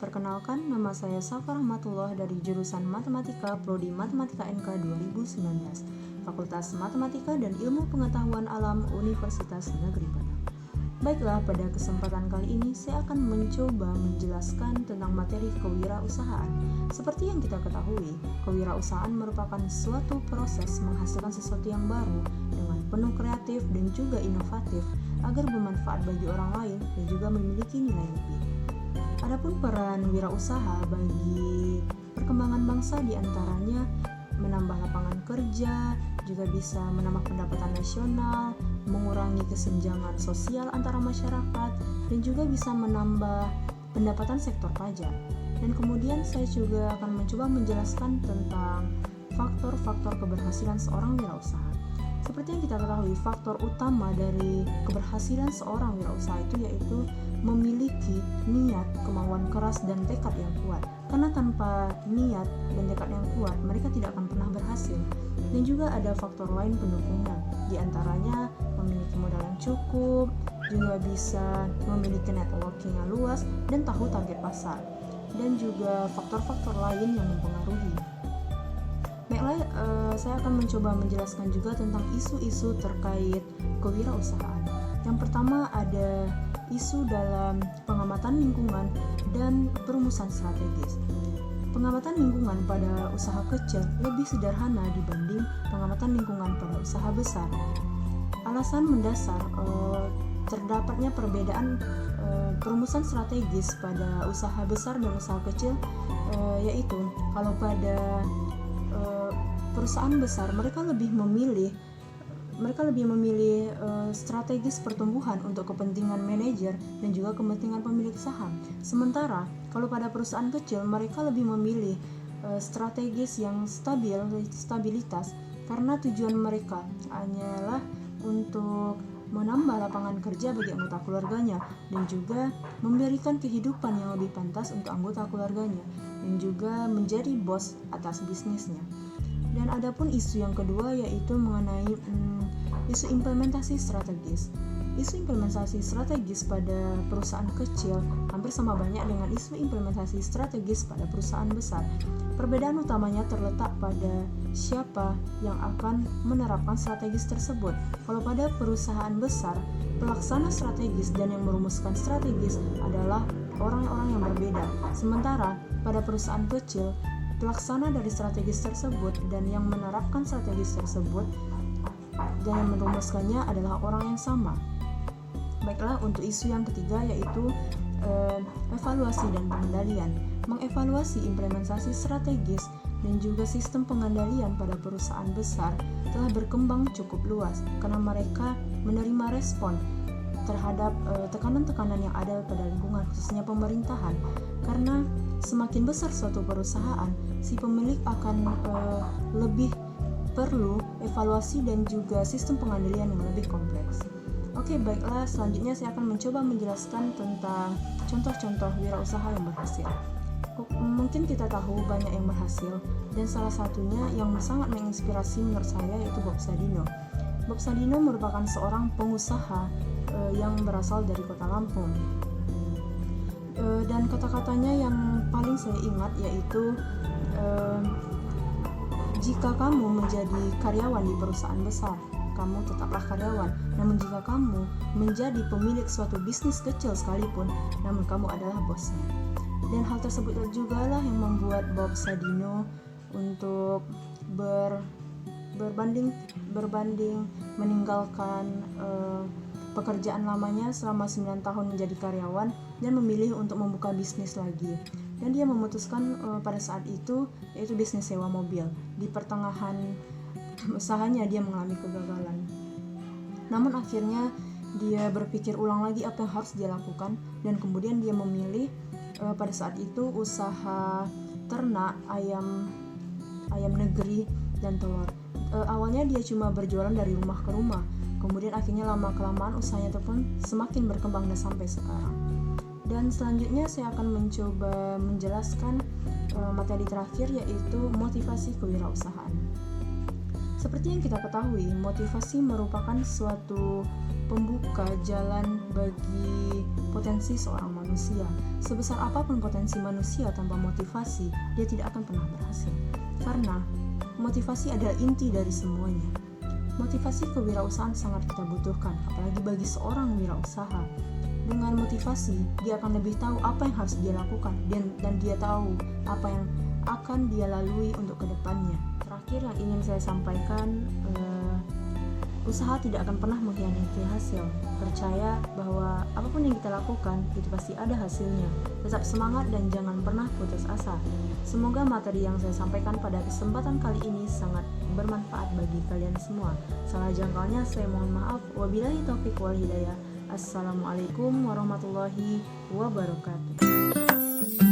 Perkenalkan, nama saya Safa Rahmatullah dari jurusan Matematika Prodi Matematika NK 2019, Fakultas Matematika dan Ilmu Pengetahuan Alam Universitas Negeri Padang. Baiklah, pada kesempatan kali ini saya akan mencoba menjelaskan tentang materi kewirausahaan. Seperti yang kita ketahui, kewirausahaan merupakan suatu proses menghasilkan sesuatu yang baru dengan penuh kreatif dan juga inovatif agar bermanfaat bagi orang lain dan juga memiliki nilai lebih. Adapun peran wirausaha bagi perkembangan bangsa diantaranya menambah lapangan kerja, juga bisa menambah pendapatan nasional, mengurangi kesenjangan sosial antara masyarakat, dan juga bisa menambah pendapatan sektor pajak. Dan kemudian saya juga akan mencoba menjelaskan tentang faktor-faktor keberhasilan seorang wirausaha. Seperti yang kita ketahui, faktor utama dari keberhasilan seorang wirausaha itu yaitu memiliki niat, kemauan keras, dan tekad yang kuat. Karena tanpa niat dan tekad yang kuat, mereka tidak akan pernah berhasil. Dan juga ada faktor lain pendukungnya, di antaranya memiliki modal yang cukup, juga bisa memiliki networking yang luas, dan tahu target pasar. Dan juga faktor-faktor lain yang mempengaruhi. Baiklah, saya akan mencoba menjelaskan juga tentang isu-isu terkait kewirausahaan. Yang pertama ada isu dalam pengamatan lingkungan dan perumusan strategis. Pengamatan lingkungan pada usaha kecil lebih sederhana dibanding pengamatan lingkungan pada usaha besar. Alasan mendasar terdapatnya perbedaan perumusan strategis pada usaha besar dan usaha kecil yaitu kalau pada perusahaan besar mereka lebih memilih strategis pertumbuhan untuk kepentingan manajer dan juga kepentingan pemilik saham. Sementara kalau pada perusahaan kecil mereka lebih memilih strategis yang stabilitas karena tujuan mereka hanyalah untuk menambah lapangan kerja bagi anggota keluarganya dan juga memberikan kehidupan yang lebih pantas untuk anggota keluarganya dan juga menjadi bos atas bisnisnya. Dan adapun isu yang kedua yaitu mengenai isu implementasi strategis. Isu implementasi strategis pada perusahaan kecil hampir sama banyak dengan isu implementasi strategis pada perusahaan besar. Perbedaan utamanya terletak pada siapa yang akan menerapkan strategis tersebut. Kalau pada perusahaan besar, pelaksana strategis dan yang merumuskan strategis adalah orang-orang yang berbeda. Sementara pada perusahaan kecil, pelaksana dari strategis tersebut dan yang menerapkan strategis tersebut dan yang merumuskannya adalah orang yang sama. Baiklah, untuk isu yang ketiga yaitu evaluasi dan pengendalian. Mengevaluasi implementasi strategis dan juga sistem pengendalian pada perusahaan besar telah berkembang cukup luas karena mereka menerima respon terhadap tekanan-tekanan yang ada pada lingkungan, khususnya pemerintahan. Karena semakin besar suatu perusahaan, si pemilik akan lebih perlu evaluasi dan juga sistem pengendalian yang lebih kompleks. Oke, baiklah, selanjutnya saya akan mencoba menjelaskan tentang contoh-contoh wirausaha yang berhasil. Mungkin kita tahu banyak yang berhasil, dan salah satunya yang sangat menginspirasi menurut saya yaitu Bob Sadino. Bob Sadino merupakan seorang pengusaha yang berasal dari kota Lampung. Dan kata-katanya yang paling saya ingat yaitu jika kamu menjadi karyawan di perusahaan besar, kamu tetaplah karyawan. Namun jika kamu menjadi pemilik suatu bisnis kecil sekalipun, namun kamu adalah bosnya. Dan hal tersebut juga lah yang membuat Bob Sadino untuk berbanding meninggalkan pekerjaan lamanya selama 9 tahun menjadi karyawan dan memilih untuk membuka bisnis lagi. Dan dia memutuskan pada saat itu yaitu bisnis sewa mobil. Di pertengahan usahanya dia mengalami kegagalan. Namun akhirnya dia berpikir ulang lagi apa yang harus dia lakukan dan kemudian dia memilih pada saat itu usaha ternak ayam negeri dan telur. Awalnya dia cuma berjualan dari rumah ke rumah. Kemudian akhirnya lama-kelamaan usahanya itu pun semakin berkembang dan sampai sekarang. Dan selanjutnya saya akan mencoba menjelaskan materi terakhir yaitu motivasi kewirausahaan. Seperti yang kita ketahui, motivasi merupakan suatu pembuka jalan bagi potensi seorang manusia. Sebesar apapun potensi manusia tanpa motivasi, dia tidak akan pernah berhasil. Karena motivasi adalah inti dari semuanya. Motivasi kewirausahaan sangat kita butuhkan, apalagi bagi seorang wirausaha. Dengan motivasi, dia akan lebih tahu apa yang harus dia lakukan dan dia tahu apa yang akan dia lalui untuk kedepannya. Terakhir yang ingin saya sampaikan, usaha tidak akan pernah mengkhianati hasil. Percaya bahwa apapun yang kita lakukan itu pasti ada hasilnya. Tetap semangat dan jangan pernah putus asa. Semoga materi yang saya sampaikan pada kesempatan kali ini sangat bermanfaat bagi kalian semua. Salah jangkaunya saya mohon maaf. Wabillahi taufiq wal hidayah. Assalamualaikum warahmatullahi wabarakatuh.